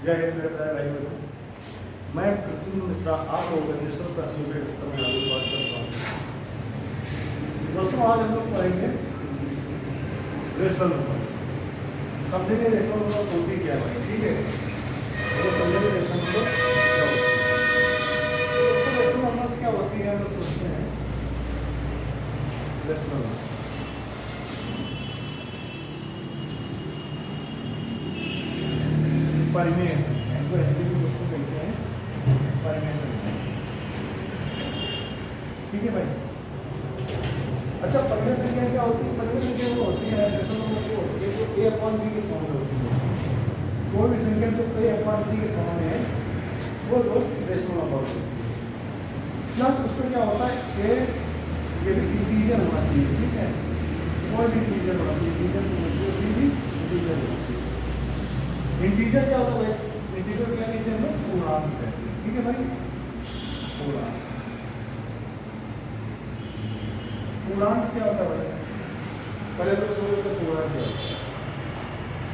जय हिंद मेरे प्यारे भाई बहनों, मैं प्रद्युम्न मिश्रा आप लोगों का निश्चित तस्वीर तमिलनाडु स्वागत करता हूँ। दोस्तों, आज हम लोग पढ़ेंगे रेशनल नंबर। समझेंगे रेशनल नंबर होती क्या है, ठीक है। तो समझेंगे रेशनल नंबर क्या होती है। दोस्तों, रेशनल नंबर्स क्या होती है, हम लोग सोचते हैं रेशनल नंबर परिमेय संख्या, इनको हिंदी में दोस्तों कहते हैं परिमेय संख्या, ठीक है भाई। अच्छा, परिमेय संख्या क्या होती है? परिमेय संख्या वो होती है रेशनल नंबर वो होती है जो a/b के फॉर्म में होती है। कोई भी संख्या जो a/b के फॉर्म में है वो दोस्त रेशनल नंबर होती है। प्लस उसको क्या होता है, ये भी इंटीजर होना चाहिए, ठीक है। कोई भी इंटीजर होना चाहिए, इंटीजर होना चाहिए। इंटीजर क्या होता है? इंटीजर क्या कहते हैं? हम लोग पूर्णांक कहते हैं, ठीक है भाई। पूर्णांक, पूर्णांक क्या होता है भाई? पहले तो समझो तो पूर्णांक क्या होता है।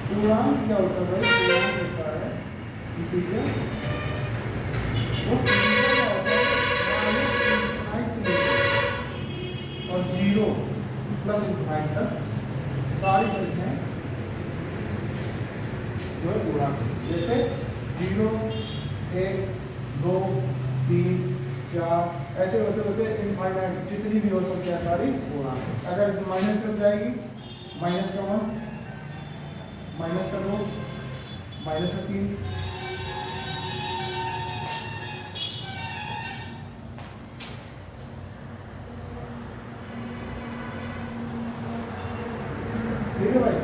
पूर्णांक क्या होता है भाई? पूर्णांक होता है इंटीजर, वो इंटीजर क्या होता है? इनफाइनाइट से लेकर और 0 प्लस इनफाइनाइट तक सारी संख्याएं जो है पूर्णांक। जैसे 0, 1, 2, 3, 4 ऐसे होते होते इनफाइनाइट जितनी भी हो संख्या सारी पूर्णांक। अगर माइनस में जाएगी, माइनस का 1, माइनस का 2, माइनस का 3, ठीक है भाई।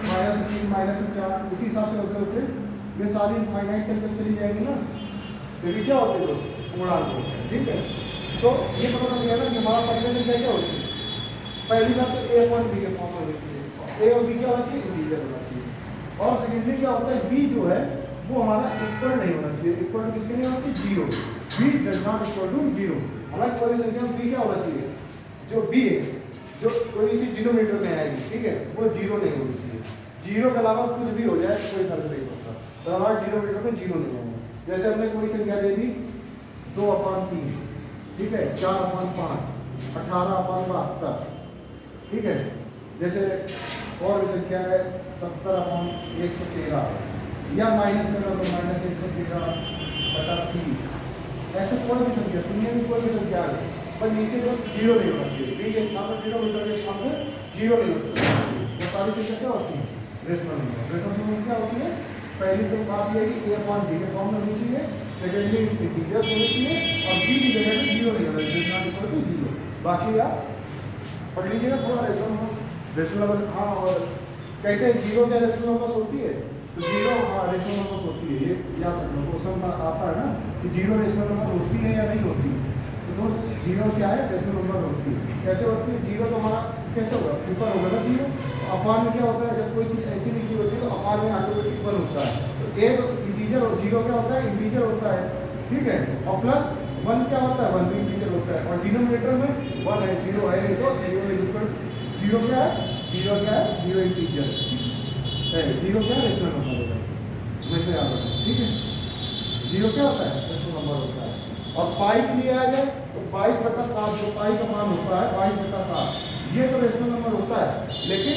-3, -4 इसी हिसाब से होते होते ये सारी इनफाइनाइट तक चली जाएगी ना, तो ये क्या होते हैं दोस्तों? पूर्णांक होते हैं, ठीक है। तो ये पता लग गया ना कि हमारा परिमेय संख्या क्या होती है। पहली बात तो a/b के फॉर्म में होनी चाहिए, a और b क्या होना चाहिए? इंटीजर होना चाहिए। और सेकेंडली क्या होता है, b जो है वो हमारा इक्वल नहीं होना चाहिए। इक्वल टू किसके नहीं होना चाहिए? 0। b does not equal to 0। हमारी कोई संख्या में b क्या होना चाहिए? जो b है, जो कोई इसी डिनोमिनेटर में आएगी, ठीक है, वो 0 नहीं होनी चाहिए। 0 के अलावा कुछ भी हो जाए कोई फर्क नहीं पड़ता, तो हमारे डिनोमिनेटर में 0 नहीं होगा। जैसे हमने कोई संख्या दे दी 2/3, ठीक है, 4/5, 18/72, ठीक है। जैसे और भी संख्या है 70/113, या माइनस में तो -113/30। ऐसे कोई भी संख्या, शून्य में कोई भी संख्या है, पर नीचे जो 0 नहीं होना चाहिए। b के स्थान पर 0, मीटर के स्थान पर 0 नहीं होना चाहिए। वो सारी संख्या क्या होती है? Rational number. रेशनल नंबर क्या होती है? पहली तो बात ये है कि a/b के फॉर्म में होनी चाहिए, सेकेंडली इंटीजर्स होनी चाहिए, और b की जगह पे 0 नहीं होना चाहिए, 0। बाकी आप पढ़ लीजिएगा थोड़ा रेशनल नंबर। रेशनल नंबर, हाँ, और कहते हैं 0 क्या रेशनल नंबर होती है? तो 0, हाँ, रेशनल नंबर होती है। ये याद रखना, क्वेश्चन आता है ना कि 0 रेशनल नंबर होती है या नहीं होती। तो 0 क्या है? रेशनल नंबर होती है। कैसे होती है? 0 तो हमारा कैसे होगा? ऊपर होगा ना 0। अपान में क्या होता है? जब कोई चीज़ ऐसी लिखी होती है तो अपान में ऑटोमेटिक 1 होता है। तो एक इंटीजर और 0 क्या होता है? इंटीजर होता है, ठीक है। और प्लस 1 क्या होता है? 1 भी इंटीजर होता है। और डिनोमिनेटर में 1 है, 0 है नहीं, तो 0 क्या है? 0 क्या है? 0 इंटीजर है। 0 क्या है? रेशनल नंबर होता है, हमेशा याद रखना, ठीक है। 0 क्या होता है? रेशनल नंबर होता है। और पाई के लिए आ जाए तो 22/7, जो पाई का मान होता है 22/7, ये तो रेशनल नंबर होता है। लेकिन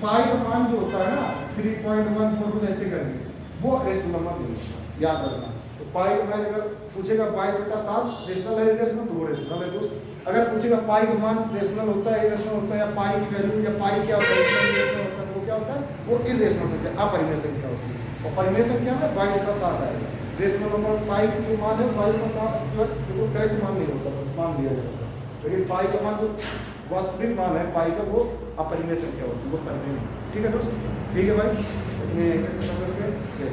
पाई का मान जो होता है ना 3.14 कुछ ऐसे करके, वो रेशनल नंबर नहीं होता, याद रखना। तो पाई का मान अगर पूछेगा 22/7 रेशनल है इरेशनल, तो वो रेशनल है दोस्त। अगर पूछेगा पाई का मान रेशनल होता है इरेशनल होता है, या पाई की वैल्यू, या पाई क्या होता है इरेशनल होता है, तो वो क्या होता है? वो इरेशनल संख्या, अपरिमेय संख्या होती है। और परिमेय संख्या में 22/7 आएगा। रेशनल नंबर पाई की जो मान है 22/7 जो है वो करेक्ट मान नहीं होता, बस मान दिया जाता है। लेकिन पाई का मान जो वास्तविक मान है पाई का, वो अपरिमेय संख्या होती है, वो परिमेय नहीं। ठीक है दोस्त, ठीक है भाई, अपने ऐसे खत्म करके जय।